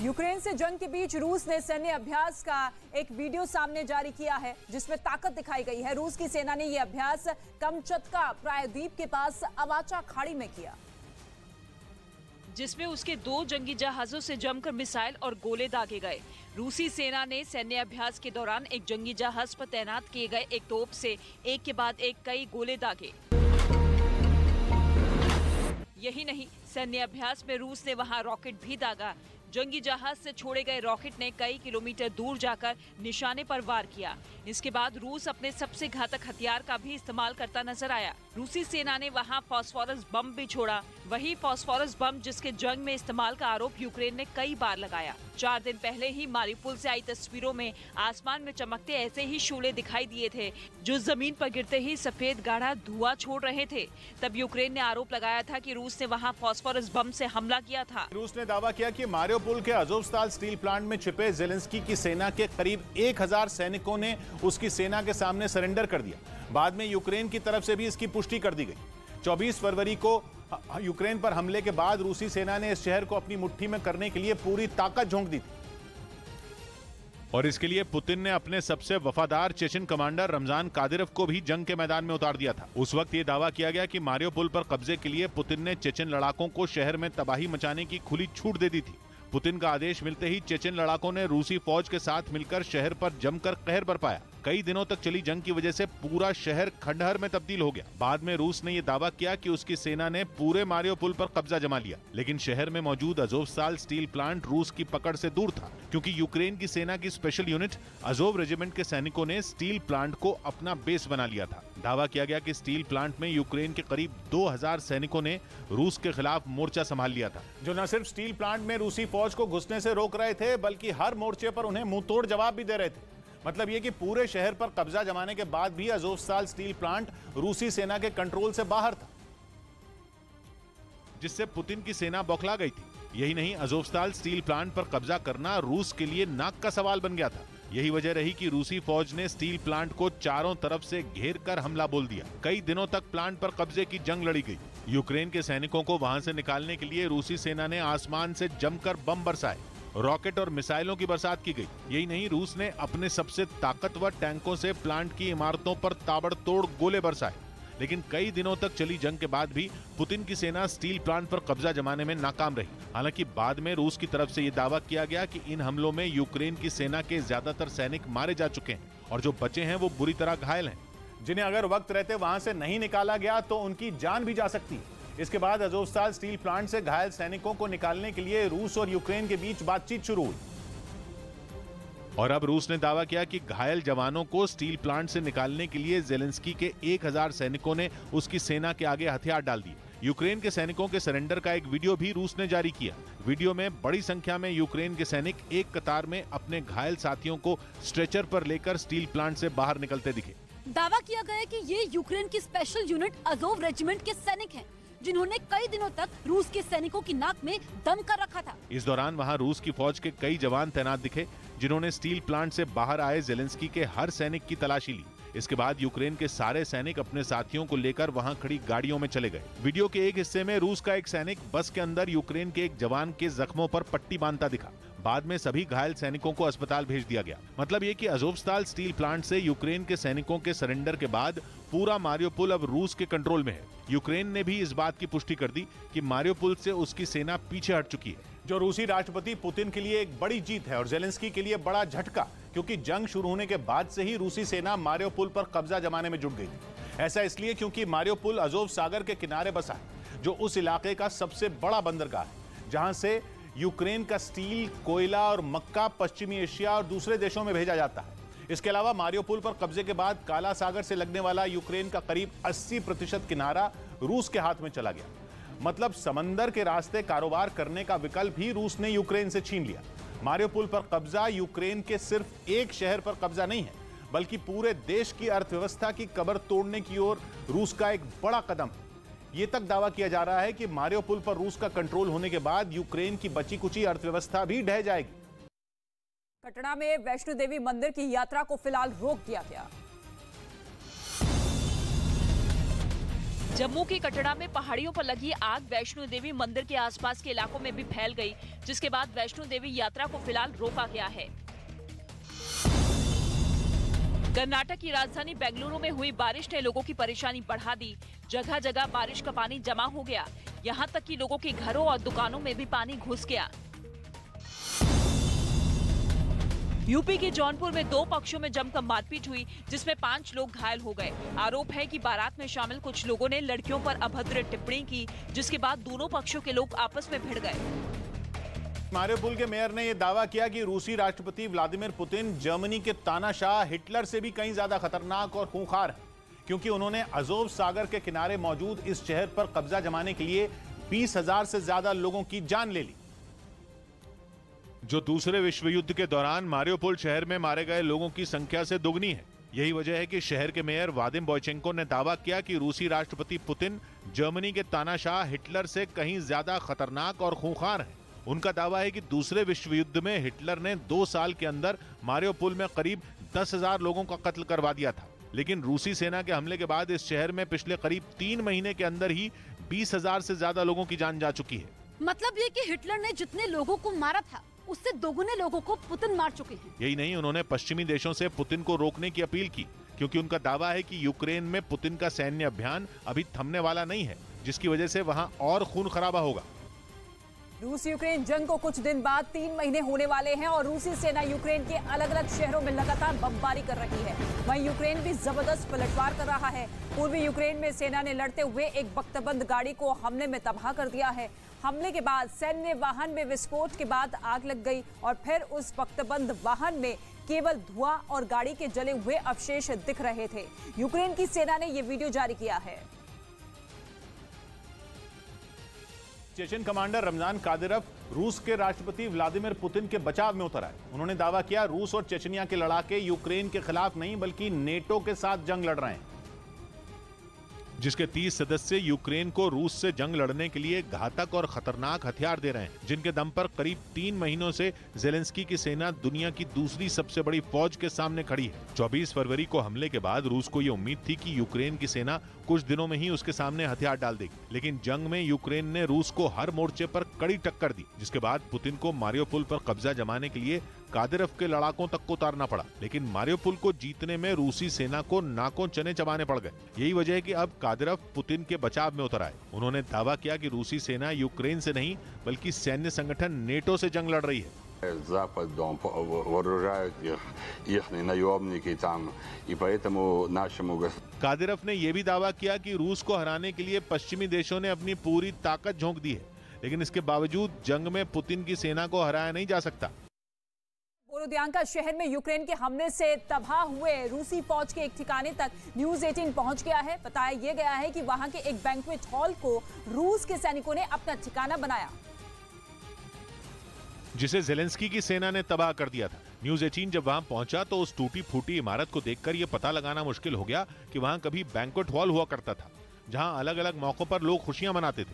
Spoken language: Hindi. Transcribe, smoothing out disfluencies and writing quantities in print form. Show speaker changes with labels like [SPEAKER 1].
[SPEAKER 1] यूक्रेन से जंग के बीच रूस ने सैन्य अभ्यास का एक वीडियो सामने जारी किया है जिसमें ताकत दिखाई गई है। रूस की सेना ने यह अभ्यास कमचत्का प्रायद्वीप के पास अवाचा खाड़ी में किया,
[SPEAKER 2] जिसमें उसके 2 जंगी जहाजों से जमकर मिसाइल और गोले दागे गए। रूसी सेना ने सैन्य अभ्यास के दौरान एक जंगी जहाज पर तैनात किए गए एक तोप से एक के बाद एक कई गोले दागे। यही नहीं, सैन्य अभ्यास में रूस ने वहां रॉकेट भी दागा। जंगी जहाज से छोड़े गए रॉकेट ने कई किलोमीटर दूर जाकर निशाने पर वार किया। इसके बाद रूस अपने सबसे घातक हथियार का भी इस्तेमाल करता नजर आया। रूसी सेना ने वहां फास्फोरस बम भी छोड़ा, वही फास्फोरस बम जिसके जंग में इस्तेमाल का आरोप यूक्रेन ने कई बार लगाया। 4 दिन पहले ही मारिउपोल से आई तस्वीरों में आसमान में चमकते ऐसे ही शोले दिखाई दिए थे जो जमीन पर गिरते ही सफेद गाढ़ा धुआं छोड़ रहे थे। तब यूक्रेन ने आरोप लगाया था कि रूस ने वहां फास्फोरस बम से हमला किया था।
[SPEAKER 3] रूस ने दावा किया कि मारिउपोल के अज़ोवस्ताल स्टील प्लांट में छिपे ज़ेलेंस्की की सेना के करीब 1000 सैनिकों ने उसकी सेना के सामने सरेंडर कर दिया। बाद में यूक्रेन की तरफ से भी इसकी पुष्टि कर दी गई। 24 फरवरी को यूक्रेन पर हमले के बाद रूसी सेना ने इस शहर को अपनी मुट्ठी में करने के लिए पूरी ताकत झोंक दी थी और इसके लिए पुतिन ने अपने सबसे वफादार चेचन कमांडर रमजान कादिरोव को भी जंग के मैदान में उतार दिया था। उस वक्त ये दावा किया गया कि मारिउपोल पर कब्जे के लिए पुतिन ने चेचन लड़ाकों को शहर में तबाही मचाने की खुली छूट दे दी थी। पुतिन का आदेश मिलते ही चेचन लड़ाकों ने रूसी फौज के साथ मिलकर शहर पर जमकर कहर बरपाया। कई दिनों तक चली जंग की वजह से पूरा शहर खंडहर में तब्दील हो गया। बाद में रूस ने यह दावा किया कि उसकी सेना ने पूरे मारिउपोल पर कब्जा जमा लिया, लेकिन शहर में मौजूद अज़ोवस्ताल स्टील प्लांट रूस की पकड़ से दूर था, क्योंकि यूक्रेन की सेना की स्पेशल यूनिट अज़ोव रेजिमेंट के सैनिकों ने स्टील प्लांट को अपना बेस बना लिया था। दावा किया गया कि स्टील प्लांट में यूक्रेन के करीब 2000 सैनिकों ने रूस के खिलाफ मोर्चा संभाल लिया था, जो न सिर्फ स्टील प्लांट में रूसी फौज को घुसने से रोक रहे थे, बल्कि हर मोर्चे पर उन्हें मुंहतोड़ जवाब भी दे रहे थे। मतलब ये कि पूरे शहर पर कब्जा जमाने के बाद भी अज़ोवस्ताल स्टील प्लांट रूसी सेना के कंट्रोल से बाहर था, जिससे पुतिन की सेना बौखला गई थी। यही नहीं, अज़ोवस्ताल स्टील प्लांट पर कब्जा करना रूस के लिए नाक का सवाल बन गया था। यही वजह रही कि रूसी फौज ने स्टील प्लांट को चारों तरफ से घेर कर हमला बोल दिया। कई दिनों तक प्लांट पर कब्जे की जंग लड़ी गई। यूक्रेन के सैनिकों को वहां से निकालने के लिए रूसी सेना ने आसमान से जमकर बम बरसाए, रॉकेट और मिसाइलों की बरसात की गई। यही नहीं, रूस ने अपने सबसे ताकतवर टैंकों से प्लांट की इमारतों पर ताबड़तोड़ गोले बरसाए। लेकिन कई दिनों तक चली जंग के बाद भी पुतिन की सेना स्टील प्लांट पर कब्जा जमाने में नाकाम रही। हालांकि बाद में रूस की तरफ से यह दावा किया गया कि इन हमलों में यूक्रेन की सेना के ज्यादातर सैनिक मारे जा चुके हैं और जो बचे हैं वो बुरी तरह घायल हैं, जिन्हें अगर वक्त रहते वहां से नहीं निकाला गया तो उनकी जान भी जा सकती है। इसके बाद अज़ोवस्ताल स्टील प्लांट से घायल सैनिकों को निकालने के लिए रूस और यूक्रेन के बीच बातचीत शुरू हुई और अब रूस ने दावा किया कि घायल जवानों को स्टील प्लांट से निकालने के लिए ज़ेलेंस्की के 1000 सैनिकों ने उसकी सेना के आगे हथियार डाल दिए। यूक्रेन के सैनिकों के सरेंडर का एक वीडियो भी रूस ने जारी किया। वीडियो में बड़ी संख्या में यूक्रेन के सैनिक एक कतार में अपने घायल साथियों को स्ट्रेचर पर लेकर स्टील प्लांट से बाहर निकलते दिखे।
[SPEAKER 4] दावा किया गया कि ये यूक्रेन की स्पेशल यूनिट अज़ोव रेजिमेंट के सैनिक हैं, जिन्होंने कई दिनों तक रूस के सैनिकों की नाक में दम कर रखा था।
[SPEAKER 3] इस दौरान वहां रूस की फौज के कई जवान तैनात दिखे, जिन्होंने स्टील प्लांट से बाहर आए ज़ेलेंस्की के हर सैनिक की तलाशी ली। इसके बाद यूक्रेन के सारे सैनिक अपने साथियों को लेकर वहां खड़ी गाड़ियों में चले गए। वीडियो के एक हिस्से में रूस का एक सैनिक बस के अंदर यूक्रेन के एक जवान के जख्मों पर पट्टी बांधता दिखा। बाद में सभी घायल सैनिकों को अस्पताल भेज दिया गया। मतलब ये कि अज़ोवस्ताल स्टील प्लांट से यूक्रेन के सैनिकों के सरेंडर के बाद पूरा मारिउपोल अब रूस के कंट्रोल में है। यूक्रेन ने भी इस बात की पुष्टि कर दी कि मारिउपोल से उसकी सेना पीछे हट चुकी है, जो रूसी राष्ट्रपति पुतिन के लिए एक बड़ी जीत है और ज़ेलेंस्की के लिए बड़ा झटका, क्योंकि जंग शुरू होने के बाद से ही रूसी सेना मारिउपोल पर कब्जा जमाने में जुट गई थी। ऐसा इसलिए क्योंकि मारिउपोल अज़ोव सागर के किनारे बसा है, जो उस इलाके का सबसे बड़ा बंदरगाह है, जहां से यूक्रेन का स्टील, कोयला और मक्का पश्चिमी एशिया और दूसरे देशों में भेजा जाता है। इसके अलावा मारिउपोल पर कब्जे के बाद काला सागर से लगने वाला यूक्रेन का करीब 80% किनारा रूस के हाथ में चला गया। मतलब समंदर के रास्ते कारोबार करने का विकल्प भी रूस ने यूक्रेन से छीन लिया। मारिउपोल पर कब्जा यूक्रेन के सिर्फ एक शहर पर कब्जा नहीं है, बल्कि पूरे देश की अर्थव्यवस्था की कबर तोड़ने की ओर रूस का एक बड़ा कदम है। ये तक दावा किया जा रहा है कि मारिउपोल पर रूस का कंट्रोल होने के बाद यूक्रेन की बची कुची अर्थव्यवस्था भी ढह जाएगी।
[SPEAKER 1] पटना में वैष्णो देवी मंदिर की यात्रा को फिलहाल रोक दिया गया।
[SPEAKER 2] जम्मू के कटरा में पहाड़ियों पर लगी आग वैष्णो देवी मंदिर के आसपास के इलाकों में भी फैल गई, जिसके बाद वैष्णो देवी यात्रा को फिलहाल रोका गया है। कर्नाटक की राजधानी बेंगलुरु में हुई बारिश ने लोगों की परेशानी बढ़ा दी। जगह जगह बारिश का पानी जमा हो गया, यहाँ तक कि लोगों के घरों और दुकानों में भी पानी घुस गया। यूपी के जौनपुर में 2 पक्षों में जमकर मारपीट हुई, जिसमें 5 लोग घायल हो गए। आरोप है कि बारात में शामिल कुछ लोगों ने लड़कियों पर अभद्र टिप्पणी की, जिसके बाद दोनों पक्षों के लोग आपस में भिड़ गए।
[SPEAKER 5] मारियोपोल के मेयर ने यह दावा किया कि रूसी राष्ट्रपति व्लादिमीर पुतिन जर्मनी के तानाशाह हिटलर से भी कहीं ज्यादा खतरनाक और खूंखार हैं, क्योंकि उन्होंने अज़ोव सागर के किनारे मौजूद इस शहर पर कब्जा जमाने के लिए 20,000 से ज्यादा लोगों की जान ले ली।
[SPEAKER 3] जो दूसरे विश्व युद्ध के दौरान मारियोपोल शहर में मारे गए लोगों की संख्या से दुगनी है। यही वजह है कि शहर के मेयर वादिम बॉयचेंको ने दावा किया कि रूसी राष्ट्रपति पुतिन जर्मनी के तानाशाह हिटलर से कहीं ज्यादा खतरनाक और खूंखार हैं। उनका दावा है कि दूसरे विश्व युद्ध में हिटलर ने 2 साल के अंदर मारियोपोल में करीब 10,000 लोगों का कत्ल करवा दिया था, लेकिन रूसी सेना के हमले के बाद इस शहर में पिछले करीब 3 महीने के अंदर ही 20,000 से ज्यादा लोगों की जान जा चुकी है।
[SPEAKER 4] मतलब ये कि हिटलर ने जितने लोगों को मारा था, उससे दोगुने लोगों को पुतिन मार चुके हैं।
[SPEAKER 3] यही नहीं, उन्होंने पश्चिमी देशों से पुतिन को रोकने की अपील की, क्योंकि उनका दावा है कि यूक्रेन में पुतिन का सैन्य अभियान अभी थमने वाला नहीं है, जिसकी वजह से वहां और खून खराबा होगा।
[SPEAKER 1] रूस यूक्रेन जंग को कुछ दिन बाद 3 महीने होने वाले हैं और रूसी सेना यूक्रेन के अलग अलग शहरों में लगातार बमबारी कर रही है। वहीं यूक्रेन भी जबरदस्त पलटवार कर रहा है। पूर्वी यूक्रेन में सेना ने लड़ते हुए एक बख्तबंद गाड़ी को हमले में तबाह कर दिया है। हमले के बाद सैन्य वाहन में विस्फोट के बाद आग लग गई और फिर उस बख्तबंद वाहन में केवल धुआं और गाड़ी के जले हुए अवशेष दिख रहे थे। यूक्रेन की सेना ने यह वीडियो जारी किया है।
[SPEAKER 5] चेचन कमांडर रमजान कादिरोव रूस के राष्ट्रपति व्लादिमीर पुतिन के बचाव में उतर आए। उन्होंने दावा किया रूस और चेचनिया के लड़ाके यूक्रेन के खिलाफ नहीं बल्कि नेटो के साथ जंग लड़ रहे हैं,
[SPEAKER 3] जिसके 30 सदस्य यूक्रेन को रूस से जंग लड़ने के लिए घातक और खतरनाक हथियार दे रहे हैं, जिनके दम पर करीब 3 महीनों से जेलेंस्की की सेना दुनिया की दूसरी सबसे बड़ी फौज के सामने खड़ी है। 24 फरवरी को हमले के बाद रूस को यह उम्मीद थी कि यूक्रेन की सेना कुछ दिनों में ही उसके सामने हथियार डाल देगी, लेकिन जंग में यूक्रेन ने रूस को हर मोर्चे पर कड़ी टक्कर दी, जिसके बाद पुतिन को मारियोपोल पर कब्जा जमाने के लिए कादिरोव के लड़ाकों तक को उतारना पड़ा। लेकिन मारियोपोल को जीतने में रूसी सेना को नाकों चने चबाने पड़ गए। यही वजह है कि अब कादिरोव पुतिन के बचाव में उतर आए। उन्होंने दावा किया कि रूसी सेना यूक्रेन से नहीं बल्कि सैन्य संगठन नेटो से जंग लड़ रही है।
[SPEAKER 6] Западом вооружают их наемники там, и поэтому нашему
[SPEAKER 3] कादिरोव ने यह भी दावा किया कि रूस को हराने के लिए पश्चिमी देशों ने अपनी पूरी ताकत झोंक दी है, लेकिन इसके बावजूद जंग में पुतिन की सेना को हराया नहीं जा सकता।
[SPEAKER 1] बोरोदियांका शहर में यूक्रेन के हमले से तबाह हुए रूसी फौज के एक ठिकाने तक न्यूज़ 18 पहुंच गया है। बताया यह गया है कि वहां के एक बैंक्वेट हॉल को रूस के सैनिकों ने अपना ठिकाना बनाया,
[SPEAKER 3] जिसे जेलेंस्की की सेना ने तबाह कर दिया था। न्यूज़ 18 जब वहां पहुंचा तो उस टूटी फूटी इमारत को देखकर यह पता लगाना मुश्किल हो गया कि वहां कभी बैंक्वेट हॉल हुआ करता था, जहां अलग अलग मौकों पर लोग खुशियां मनाते थे।